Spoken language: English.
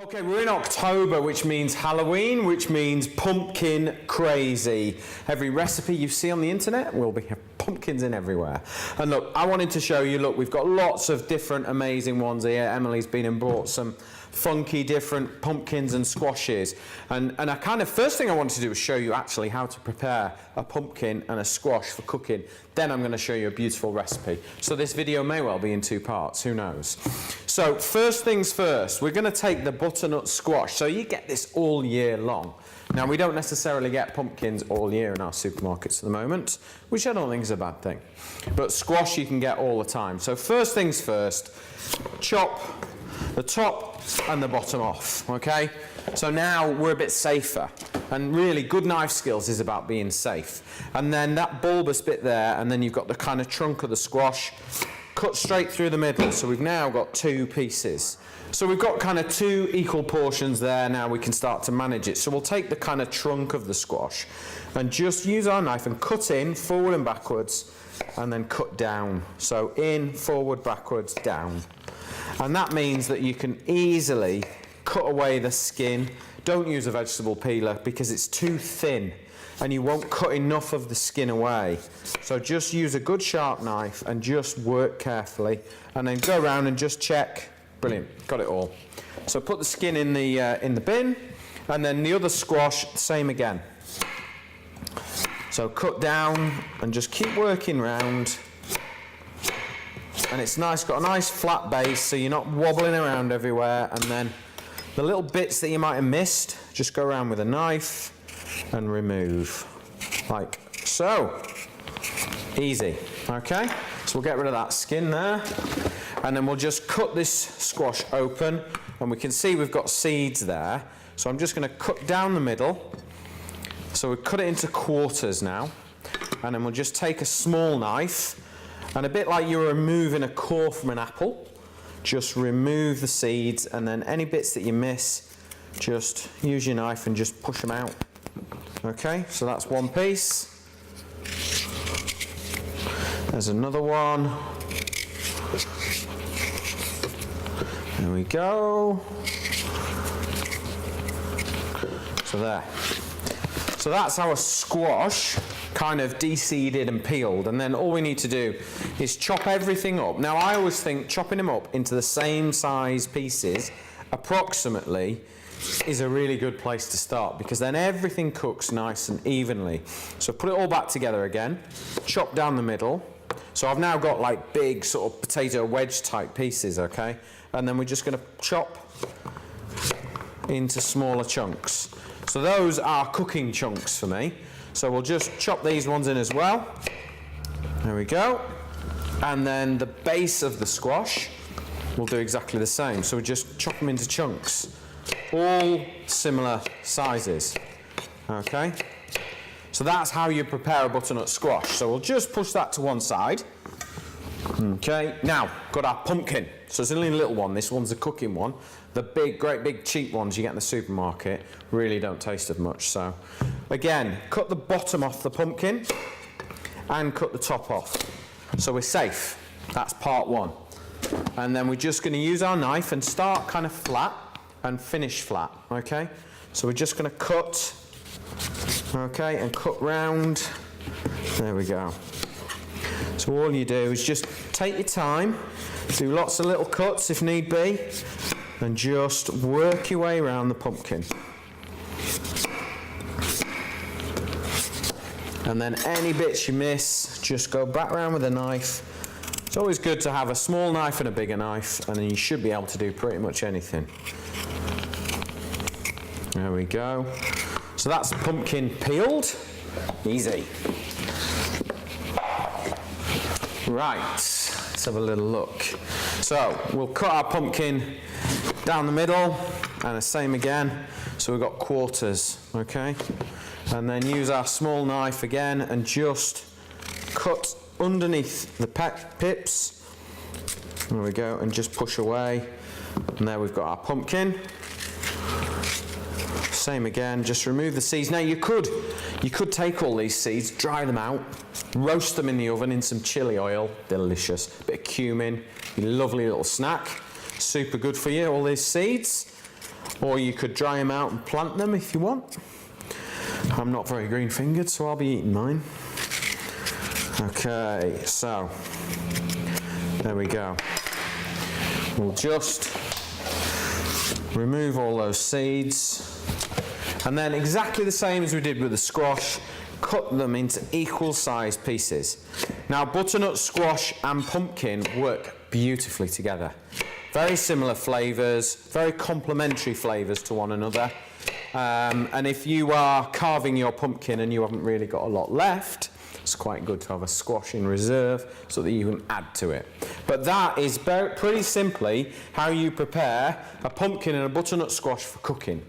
Okay, we're in October, which means Halloween, which means pumpkin crazy. Every recipe you see on the internet will be pumpkins in everywhere. And look, I wanted to show you, look, we've got lots of different amazing ones here. Emily's been and brought some funky different pumpkins and squashes. And first thing I wanted to do was show you actually how to prepare a pumpkin and a squash for cooking. Then I'm going to show you a beautiful recipe. So this video may well be in two parts, who knows. So first things first, we're going to take the butternut squash. So you get this all year long. Now we don't necessarily get pumpkins all year in our supermarkets at the moment, which I don't think is a bad thing. But squash you can get all the time. So first things first, chop the top and the bottom off, okay? So now we're a bit safer. And really, good knife skills is about being safe. And then that bulbous bit there, and then you've got the kind of trunk of the squash, cut straight through the middle. So we've now got two pieces. So we've got kind of two equal portions there. Now we can start to manage it. So we'll take the kind of trunk of the squash and just use our knife and cut in, forward and backwards, and then cut down. So in, forward, backwards, down. And that means that you can easily cut away the skin. Don't use a vegetable peeler because it's too thin and you won't cut enough of the skin away. So just use a good sharp knife and just work carefully and then go around and just check. Brilliant, got it all. So put the skin in the bin, and then the other squash, same again. So cut down and just keep working round. And it's nice, got a nice flat base so you're not wobbling around everywhere. And then the little bits that you might have missed, just go around with a knife and remove, like so. Easy, okay? So we'll get rid of that skin there. And then we'll just cut this squash open, and we can see we've got seeds there. So I'm just going to cut down the middle. So we cut it into quarters now. And then we'll just take a small knife, and a bit like you're removing a core from an apple, just remove the seeds, and then any bits that you miss, just use your knife and just push them out. Okay, so that's one piece. There's another one. There we go. So there. So that's our squash, kind of de-seeded and peeled, and then all we need to do is chop everything up. Now I always think chopping them up into the same size pieces, approximately, is a really good place to start, because then everything cooks nice and evenly. So put it all back together again, chop down the middle. So I've now got like big sort of potato wedge type pieces, okay? And then we're just going to chop into smaller chunks. So those are cooking chunks for me. So we'll just chop these ones in as well. There we go. And then the base of the squash, we'll do exactly the same. So we just chop them into chunks, all similar sizes, okay? So that's how you prepare a butternut squash. So we'll just push that to one side. Okay, now, got our pumpkin. So it's only a little one. This one's a cooking one. The big, great big cheap ones you get in the supermarket really don't taste of much. So again, cut the bottom off the pumpkin and cut the top off. So we're safe. That's part one. And then we're just going to use our knife and start kind of flat and finish flat, okay? So we're just going to cut, okay, and cut round. There we go. So all you do is just take your time, do lots of little cuts if need be, and just work your way around the pumpkin. And then any bits you miss, just go back around with a knife. It's always good to have a small knife and a bigger knife, and then you should be able to do pretty much anything. There we go. So that's pumpkin peeled. Easy. Right, let's have a little look. So we'll cut our pumpkin down the middle, and the same again. So we've got quarters, okay? And then use our small knife again and just cut underneath the pips. There we go, and just push away. And there we've got our pumpkin. Same again, just remove the seeds. Now you could take all these seeds, dry them out, roast them in the oven in some chili oil, delicious. Bit of cumin, your lovely little snack, super good for you, all these seeds. or you could dry them out and plant them if you want. I'm not very green fingered, so I'll be eating mine. Okay, so there we go. We'll just remove all those seeds, and then exactly the same as we did with the squash, cut them into equal sized pieces. Now butternut squash and pumpkin work beautifully together. Very similar flavours, very complementary flavours to one another. And if you are carving your pumpkin and you haven't really got a lot left, it's quite good to have a squash in reserve so that you can add to it. But that is pretty simply how you prepare a pumpkin and a butternut squash for cooking.